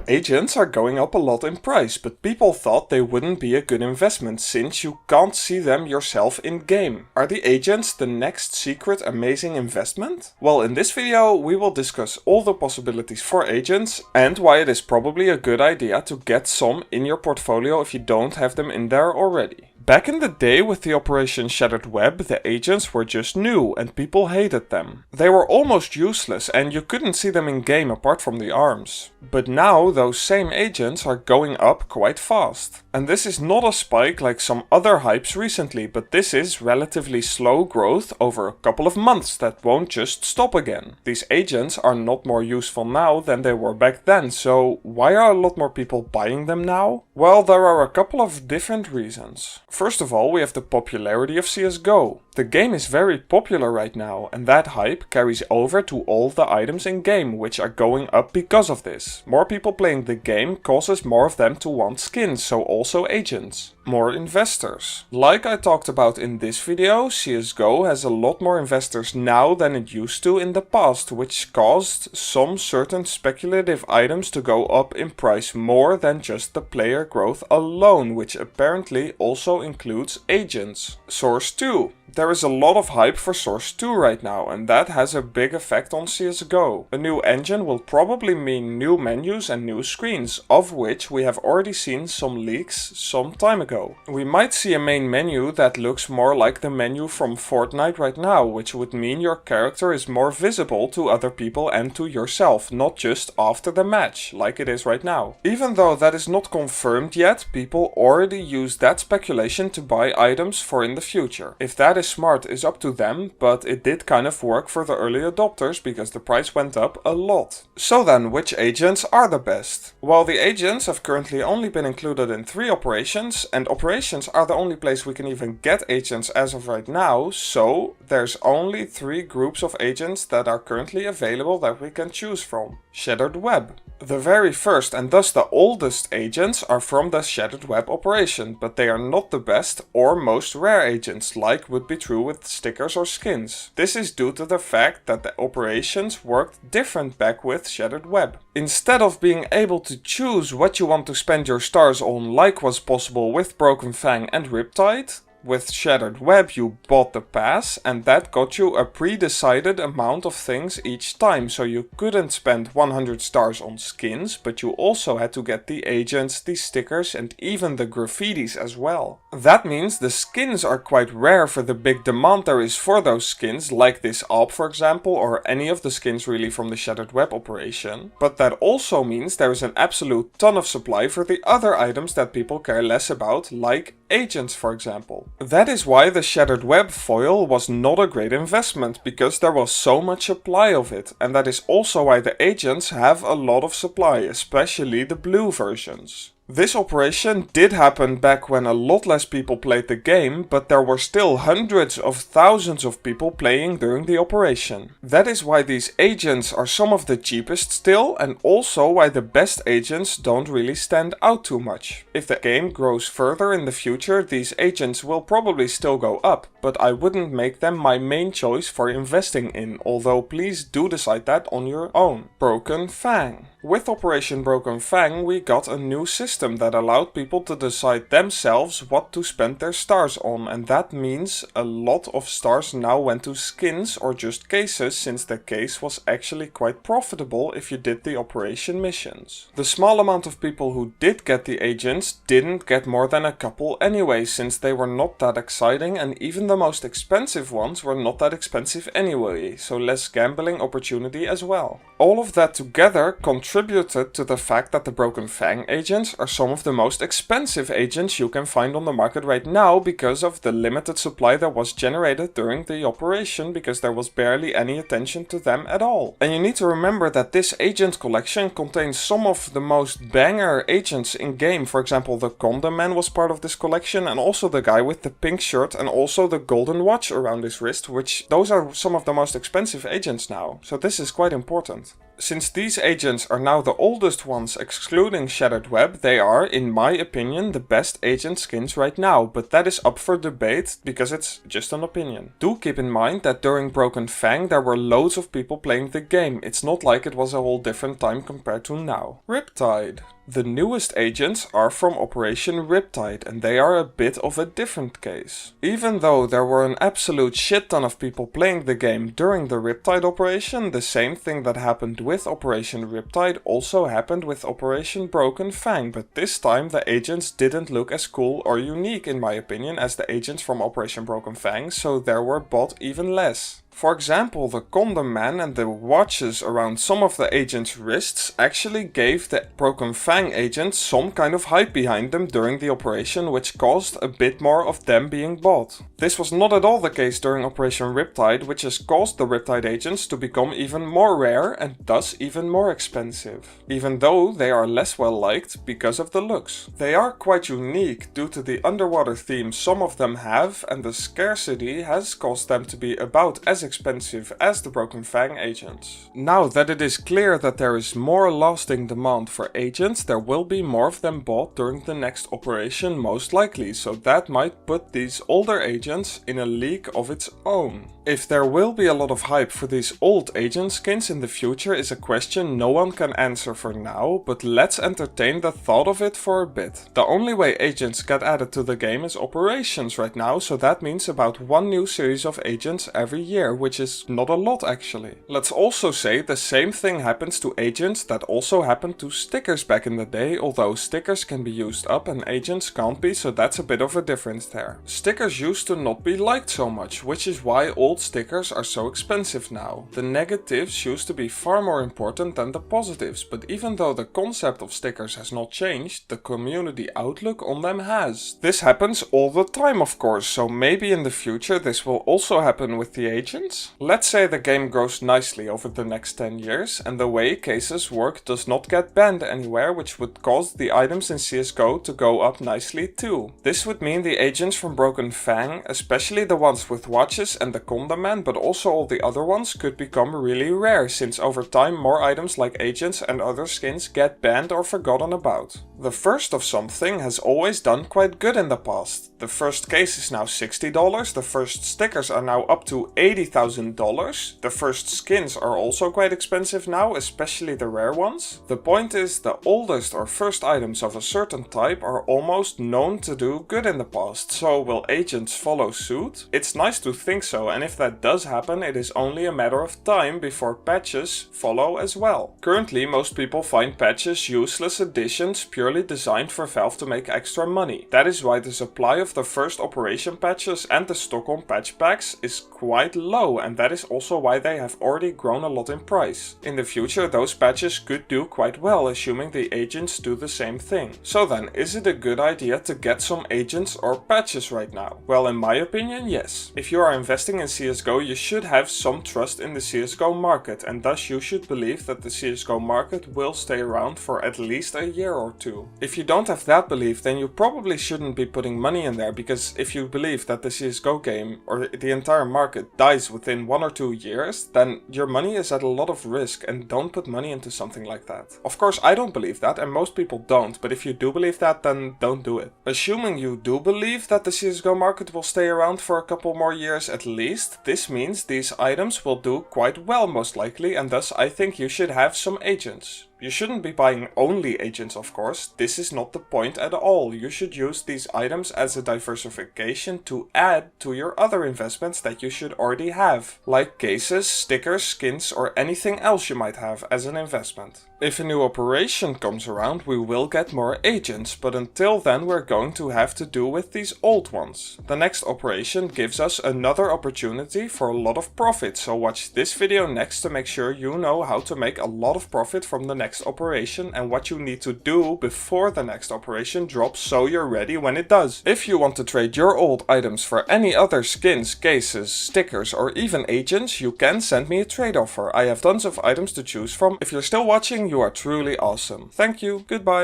Agents are going up a lot in price, but people thought they wouldn't be a good investment since you can't see them yourself in game. Are the agents the next secret amazing investment? Well, in this video we will discuss all the possibilities for agents and why it is probably a good idea to get some in your portfolio if you don't have them in there already. Back in the day with the Operation Shattered Web, the agents were just new and people hated them. They were almost useless and you couldn't see them in game apart from the arms. But now those same agents are going up quite fast. And this is not a spike like some other hypes recently, but this is relatively slow growth over a couple of months that won't just stop again. These agents are not more useful now than they were back then, so why are a lot more people buying them now? Well, there are a couple of different reasons. First of all, we have the popularity of CSGO. The game is very popular right now, and that hype carries over to all the items in game, which are going up because of this. More people playing the game causes more of them to want skins, so also agents. More investors. Like I talked about in this video, CSGO has a lot more investors now than it used to in the past, which caused some certain speculative items to go up in price more than just the player growth alone, which apparently also includes agents. Source 2. There is a lot of hype for Source 2 right now, and that has a big effect on CSGO. A new engine will probably mean new menus and new screens, of which we have already seen some leaks some time ago. We might see a main menu that looks more like the menu from Fortnite right now, which would mean your character is more visible to other people and to yourself, not just after the match, like it is right now. Even though that is not confirmed yet, people already use that speculation to buy items for in the future. If that is smart is up to them, but it did kind of work for the early adopters because the price went up a lot. So then, which agents are the best? Well, the agents have currently only been included in 3 operations, and operations are the only place we can even get agents as of right now, so there's only 3 groups of agents that are currently available that we can choose from. Shattered Web. The very first and thus the oldest agents are from the Shattered Web operation, but they are not the best or most rare agents, like would be true with stickers or skins. This is due to the fact that the operations worked different back with Shattered Web. Instead of being able to choose what you want to spend your stars on like was possible with Broken Fang and Riptide, with Shattered Web you bought the pass and that got you a pre-decided amount of things each time, so you couldn't spend 100 stars on skins, but you also had to get the agents, the stickers and even the graffitis as well. That means the skins are quite rare for the big demand there is for those skins, like this ALP for example, or any of the skins really from the Shattered Web operation. But that also means there is an absolute ton of supply for the other items that people care less about, like agents for example. That is why the Shattered Web foil was not a great investment, because there was so much supply of it, and that is also why the agents have a lot of supply, especially the blue versions. This operation did happen back when a lot less people played the game, but there were still hundreds of thousands of people playing during the operation. That is why these agents are some of the cheapest still, and also why the best agents don't really stand out too much. If the game grows further in the future, these agents will probably still go up, but I wouldn't make them my main choice for investing in, although please do decide that on your own. Broken Fang. With Operation Broken Fang we got a new system that allowed people to decide themselves what to spend their stars on, and that means a lot of stars now went to skins or just cases, since the case was actually quite profitable if you did the operation missions. The small amount of people who did get the agents didn't get more than a couple anyway, since they were not that exciting, and even the most expensive ones were not that expensive anyway, so less gambling opportunity as well. All of that together contributed to the fact that the Broken Fang agents are some of the most expensive agents you can find on the market right now, because of the limited supply that was generated during the operation, because there was barely any attention to them at all. And you need to remember that this agent collection contains some of the most banger agents in game. For example, the Condom Man was part of this collection, and also the guy with the pink shirt, and also the golden watch around his wrist, which those are some of the most expensive agents now. So this is quite important. Since these agents are now the oldest ones excluding Shattered Web, they are, in my opinion, the best agent skins right now, but that is up for debate because it's just an opinion. Do keep in mind that during Broken Fang there were loads of people playing the game. It's not like it was a whole different time compared to now. Riptide. The newest agents are from Operation Riptide, and they are a bit of a different case. Even though there were an absolute shit ton of people playing the game during the Riptide operation, the same thing that happened with Operation Riptide also happened with Operation Broken Fang, but this time the agents didn't look as cool or unique in my opinion as the agents from Operation Broken Fang, so there were bought even less. For example, the condom man and the watches around some of the agents' wrists actually gave the Broken Fang agents some kind of hype behind them during the operation, which caused a bit more of them being bought. This was not at all the case during Operation Riptide, which has caused the Riptide agents to become even more rare and thus even more expensive, even though they are less well liked because of the looks. They are quite unique due to the underwater theme some of them have, and the scarcity has caused them to be about as expensive as the Broken Fang agents. Now that it is clear that there is more lasting demand for agents, there will be more of them bought during the next operation most likely, so that might put these older agents in a league of its own. If there will be a lot of hype for these old agent skins in the future is a question no one can answer for now, but let's entertain the thought of it for a bit. The only way agents get added to the game is operations right now, so that means about one new series of agents every year, which is not a lot actually. Let's also say the same thing happens to agents that also happened to stickers back in the day, although stickers can be used up and agents can't be, so that's a bit of a difference there. Stickers used to not be liked so much, which is why old stickers are so expensive now. The negatives used to be far more important than the positives, but even though the concept of stickers has not changed, the community outlook on them has. This happens all the time of course, so maybe in the future this will also happen with the agents. Let's say the game grows nicely over the next 10 years and the way cases work does not get banned anywhere, which would cause the items in CSGO to go up nicely too. This would mean the agents from Broken Fang, especially the ones with watches and the condom man, but also all the other ones, could become really rare, since over time more items like agents and other skins get banned or forgotten about. The first of something has always done quite good in the past. The first case is now $60, the first stickers are now up to $80,000, the first skins are also quite expensive now, especially the rare ones. The point is, the oldest or first items of a certain type are almost known to do good in the past, so will agents follow suit? It's nice to think so, and if that does happen, it is only a matter of time before patches follow as well. Currently, most people find patches useless additions purely designed for Valve to make extra money. That is why the supply of the first operation patches and the Stockholm patch packs is quite low, and that is also why they have already grown a lot in price. In the future, those patches could do quite well, assuming the agents do the same thing. So then, is it a good idea to get some agents or patches right now? Well, in my opinion, yes. If you are investing in CSGO, you should have some trust in the CSGO market, and thus you should believe that the CSGO market will stay around for at least a year or two. If you don't have that belief, then you probably shouldn't be putting money in there, because if you believe that the CSGO game or the entire market dies within 1 or 2 years, then your money is at a lot of risk, and don't put money into something like that. Of course, I don't believe that, and most people don't, but if you do believe that, then don't do it. Assuming you do believe that the CSGO market will stay around for a couple more years at least, this means these items will do quite well most likely, and thus I think you should have some agents. You shouldn't be buying only agents, of course. This is not the point at all. You should use these items as a diversification to add to your other investments that you should already have, like cases, stickers, skins, or anything else you might have as an investment. If a new operation comes around, we will get more agents, but until then we're going to have to do with these old ones. The next operation gives us another opportunity for a lot of profit, so watch this video next to make sure you know how to make a lot of profit from the next operation and what you need to do before the next operation drops so you're ready when it does. If you want to trade your old items for any other skins, cases, stickers, or even agents, you can send me a trade offer. I have tons of items to choose from. If you're still watching, you are truly awesome. Thank you, goodbye.